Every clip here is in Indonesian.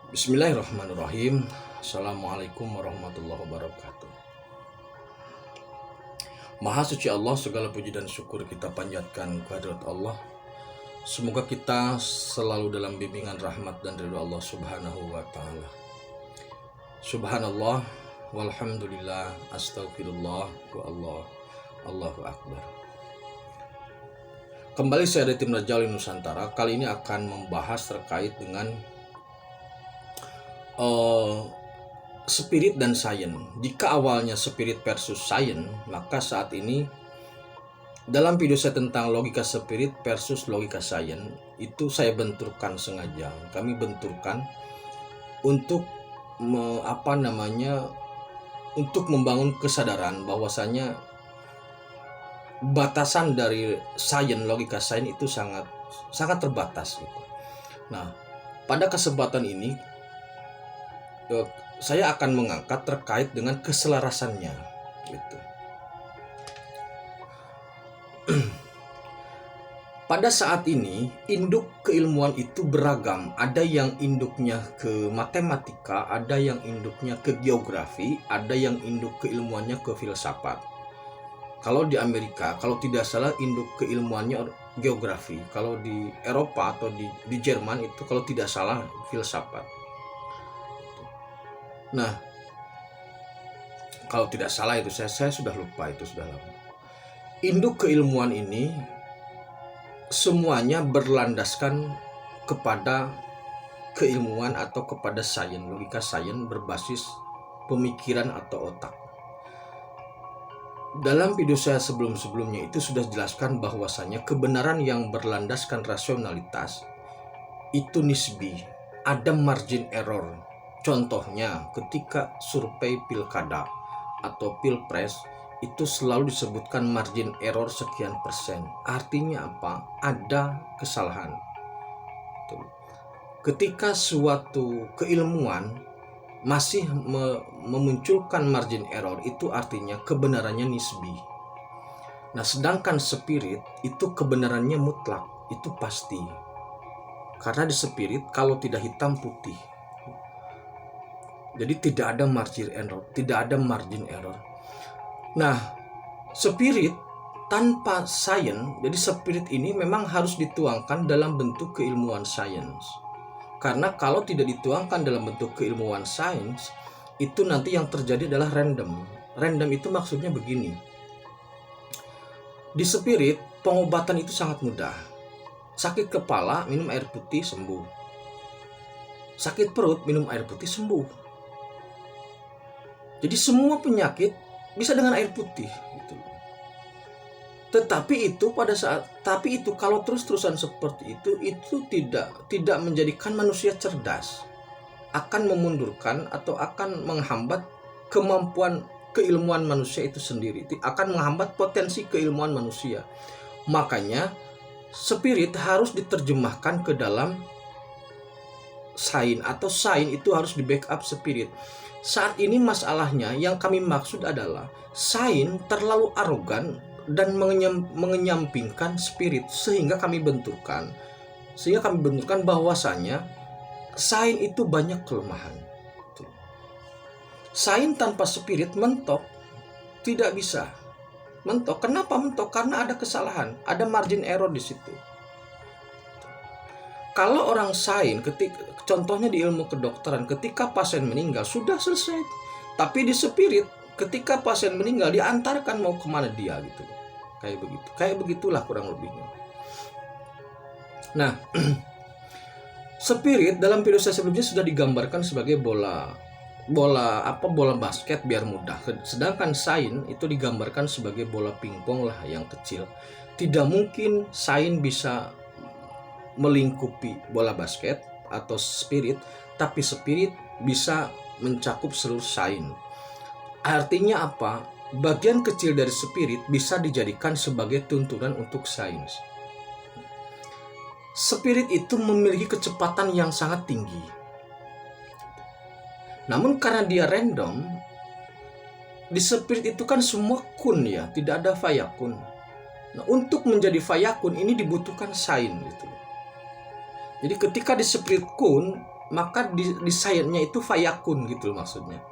Bismillahirrahmanirrahim. Assalamualaikum warahmatullahi wabarakatuh. Maha suci Allah, segala puji dan syukur kita panjatkan kehadirat Allah. Semoga kita selalu dalam bimbingan rahmat dan ridha Allah subhanahu wa ta'ala. Subhanallah, walhamdulillah, astagfirullah, wa Allah, Allahu Akbar. Kembali saya dari tim Rajali Nusantara. Kali ini akan membahas terkait dengan spirit dan sains. Jika awalnya spirit versus sains, maka saat ini dalam video saya tentang logika spirit versus logika sains itu saya benturkan sengaja. Kami benturkan untuk untuk membangun kesadaran bahwasanya batasan dari sains, logika sains itu sangat terbatas gitu. Nah, pada kesempatan ini saya akan mengangkat terkait dengan keselarasannya gitu. Pada saat ini induk keilmuan itu beragam. Ada yang induknya ke matematika, ada yang induknya ke geografi, ada yang induk keilmuannya ke filsafat. Kalau di Amerika, kalau tidak salah induk keilmuannya geografi. Kalau di Eropa atau di Jerman itu kalau tidak salah filsafat. Nah, kalau tidak salah itu saya sudah lupa, itu sudah lama. Induk keilmuan ini semuanya berlandaskan kepada keilmuan atau kepada sains, logika sains berbasis pemikiran atau otak. Dalam video saya sebelum-sebelumnya itu sudah jelaskan bahwasanya kebenaran yang berlandaskan rasionalitas itu nisbi, ada margin error. Contohnya ketika survei pilkada atau pilpres itu selalu disebutkan margin error sekian persen. Artinya apa? Ada kesalahan. Ketika suatu keilmuan masih memunculkan margin error, itu artinya kebenarannya nisbi. Nah, sedangkan spirit itu kebenarannya mutlak, itu pasti. Karena di spirit kalau tidak hitam putih. Jadi tidak ada margin error. Nah, spirit tanpa sains, jadi spirit ini memang harus dituangkan dalam bentuk keilmuan sains. Karena kalau tidak dituangkan dalam bentuk keilmuan sains, itu nanti yang terjadi adalah random. Random itu maksudnya begini. Di spirit, pengobatan itu sangat mudah. Sakit kepala, minum air putih, sembuh. Sakit perut, minum air putih, sembuh. Jadi semua penyakit bisa dengan air putih gitu. Tetapi itu kalau terus-terusan seperti itu tidak menjadikan manusia cerdas. Akan memundurkan atau akan menghambat kemampuan keilmuan manusia itu sendiri. Akan menghambat potensi keilmuan manusia. Makanya spirit harus diterjemahkan ke dalam sains, atau sains itu harus di backup spirit. Saat ini masalahnya yang kami maksud adalah sains terlalu arogan dan mengenyampingkan spirit, sehingga kami benturkan bahwasanya sains itu banyak kelemahan. Sains tanpa spirit mentok, tidak bisa mentok. Kenapa mentok? Karena ada kesalahan, ada margin error di situ. Kalau orang sains, contohnya di ilmu kedokteran, ketika pasien meninggal sudah selesai. Tapi di spirit, ketika pasien meninggal diantarkan mau kemana dia gitu. Kayak begitulah kurang lebihnya. Nah, spirit dalam video saya sebelumnya sudah digambarkan sebagai bola basket biar mudah. Sedangkan sains itu digambarkan sebagai bola pingpong lah yang kecil. Tidak mungkin sains bisa melingkupi bola basket atau spirit, tapi spirit bisa mencakup seluruh sains. Artinya apa? Bagian kecil dari spirit bisa dijadikan sebagai tuntunan untuk sains. Spirit itu memiliki kecepatan yang sangat tinggi. Namun karena dia random, di spirit itu kan semua kun ya, tidak ada fayakun. Nah, untuk menjadi fayakun ini dibutuhkan sains gitu. Jadi ketika di spirit kun maka di sainsnya itu fayakun gitu loh maksudnya.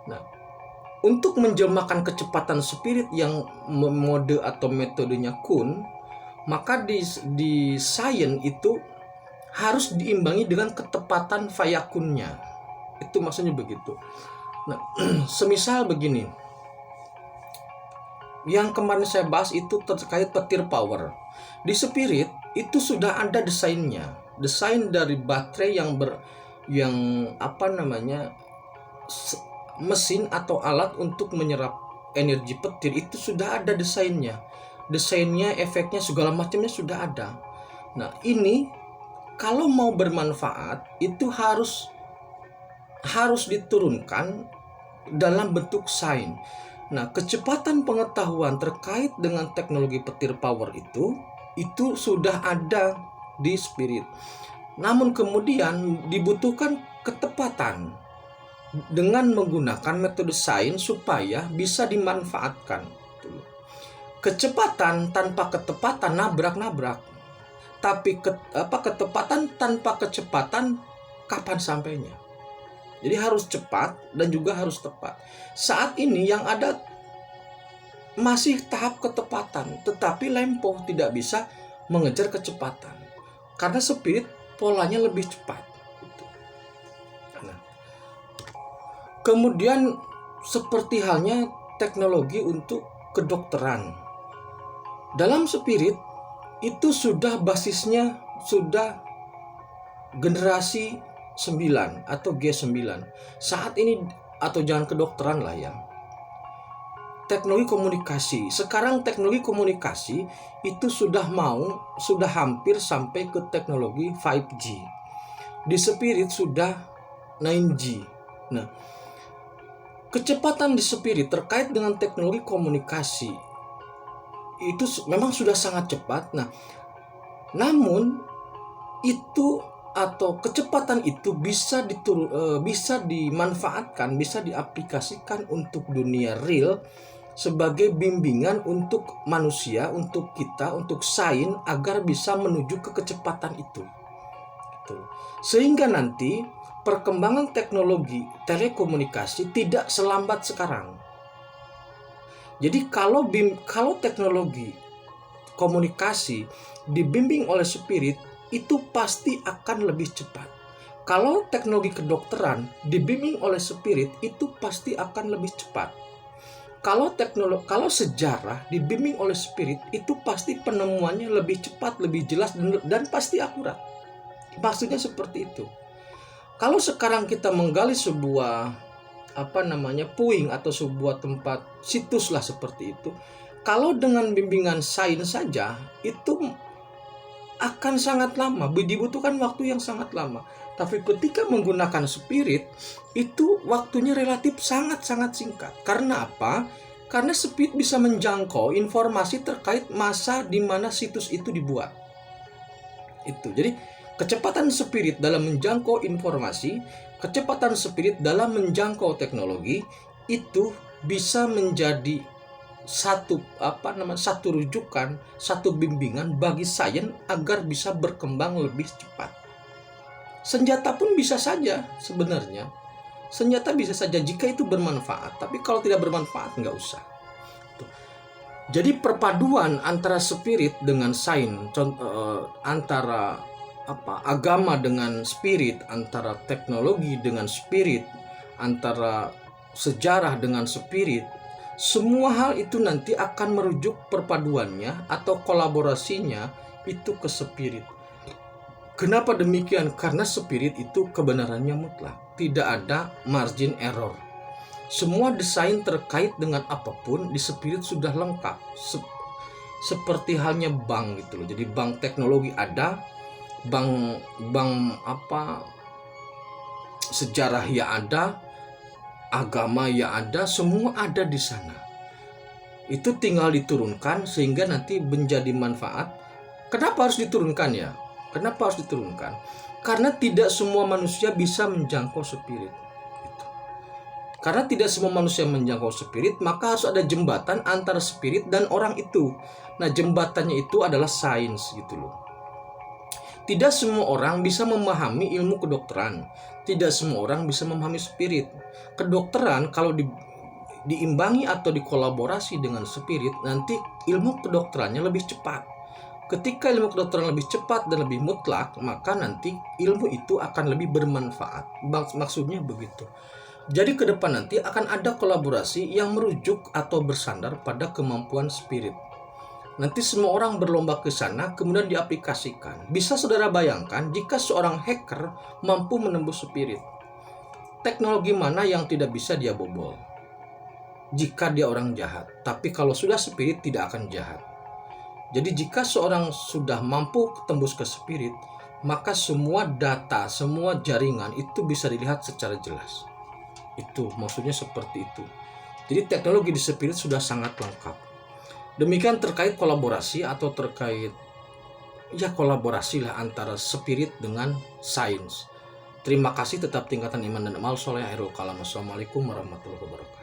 Nah, untuk menjelmakan kecepatan spirit yang mode atau metodenya kun, maka di sains itu harus diimbangi dengan ketepatan fayakunnya. Itu maksudnya begitu. Nah, semisal begini. Yang kemarin saya bahas itu terkait petir power. Di spirit itu sudah ada desainnya. Desain dari baterai yang apa namanya? Mesin atau alat untuk menyerap energi petir itu sudah ada desainnya. Desainnya, efeknya, segala macamnya sudah ada. Nah, ini kalau mau bermanfaat itu harus diturunkan dalam bentuk sains. Nah, kecepatan pengetahuan terkait dengan teknologi petir power itu sudah ada di spirit. Namun kemudian dibutuhkan ketepatan dengan menggunakan metode sains supaya bisa dimanfaatkan. Kecepatan tanpa ketepatan nabrak-nabrak. Tapi ketepatan tanpa kecepatan kapan sampainya? Jadi harus cepat dan juga harus tepat. Saat ini yang ada masih tahap ketepatan, tetapi lempo tidak bisa mengejar kecepatan. Karena spirit polanya lebih cepat. Nah, kemudian seperti halnya teknologi untuk kedokteran. Dalam spirit itu sudah basisnya sudah generasi 9 atau G9 saat ini, atau jangan kedokteran lah ya, teknologi komunikasi. Sekarang teknologi komunikasi itu sudah hampir sampai ke teknologi 5G. Di spirit sudah 9G. Nah, kecepatan di spirit terkait dengan teknologi komunikasi itu memang sudah sangat cepat. Nah, namun itu atau kecepatan itu bisa dimanfaatkan, bisa diaplikasikan untuk dunia real sebagai bimbingan untuk manusia, untuk kita, untuk sains agar bisa menuju ke kecepatan itu. Sehingga nanti perkembangan teknologi telekomunikasi tidak selambat sekarang. Jadi kalau teknologi komunikasi dibimbing oleh spirit itu pasti akan lebih cepat. Kalau teknologi kedokteran dibimbing oleh spirit itu pasti akan lebih cepat. Kalau sejarah dibimbing oleh spirit itu pasti penemuannya lebih cepat, lebih jelas dan pasti akurat. Maksudnya seperti itu. Kalau sekarang kita menggali sebuah puing atau sebuah tempat situs lah seperti itu, kalau dengan bimbingan sains saja itu akan sangat lama, dibutuhkan waktu yang sangat lama. Tapi ketika menggunakan spirit itu waktunya relatif sangat-sangat singkat. Karena apa? Karena spirit bisa menjangkau informasi terkait masa di mana situs itu dibuat. Itu. Jadi kecepatan spirit dalam menjangkau informasi, kecepatan spirit dalam menjangkau teknologi itu bisa menjadi satu rujukan, satu bimbingan bagi sains agar bisa berkembang lebih cepat. Senjata pun bisa saja sebenarnya. Senjata bisa saja jika itu bermanfaat, tapi kalau tidak bermanfaat nggak usah. Jadi perpaduan antara spirit dengan sains, antara agama dengan spirit, antara teknologi dengan spirit, antara sejarah dengan spirit, semua hal itu nanti akan merujuk perpaduannya atau kolaborasinya itu ke spirit. Kenapa demikian? Karena spirit itu kebenarannya mutlak, tidak ada margin error. Semua desain terkait dengan apapun di spirit sudah lengkap. Seperti halnya bank gitu loh. Jadi bank teknologi ada, bank sejarah ya ada, agama ya ada, semua ada di sana. Itu tinggal diturunkan sehingga nanti menjadi manfaat. Kenapa harus diturunkan ya? Kenapa harus diturunkan? Karena tidak semua manusia bisa menjangkau spirit. Gitu. Karena tidak semua manusia menjangkau spirit, maka harus ada jembatan antara spirit dan orang itu. Nah, jembatannya itu adalah sains gitu loh. Tidak semua orang bisa memahami ilmu kedokteran. Tidak semua orang bisa memahami spirit. Kedokteran kalau diimbangi atau dikolaborasi dengan spirit, nanti ilmu kedokterannya lebih cepat. Ketika ilmu kedokteran lebih cepat dan lebih mutlak, maka nanti ilmu itu akan lebih bermanfaat. Maksudnya begitu. Jadi ke depan nanti akan ada kolaborasi yang merujuk atau bersandar pada kemampuan spirit. Nanti semua orang berlomba ke sana, kemudian diaplikasikan. Bisa saudara bayangkan jika seorang hacker mampu menembus spirit. Teknologi mana yang tidak bisa dia bobol? Jika dia orang jahat. Tapi kalau sudah spirit tidak akan jahat. Jadi jika seorang sudah mampu tembus ke spirit, maka semua data, semua jaringan itu bisa dilihat secara jelas. Itu maksudnya seperti itu. Jadi teknologi di spirit sudah sangat lengkap. Demikian terkait kolaborasi atau terkait kolaborasi lah antara spirit dengan sains. Terima kasih, tetap tingkatan iman dan amal soleh. Assalamualaikum warahmatullahi wabarakatuh.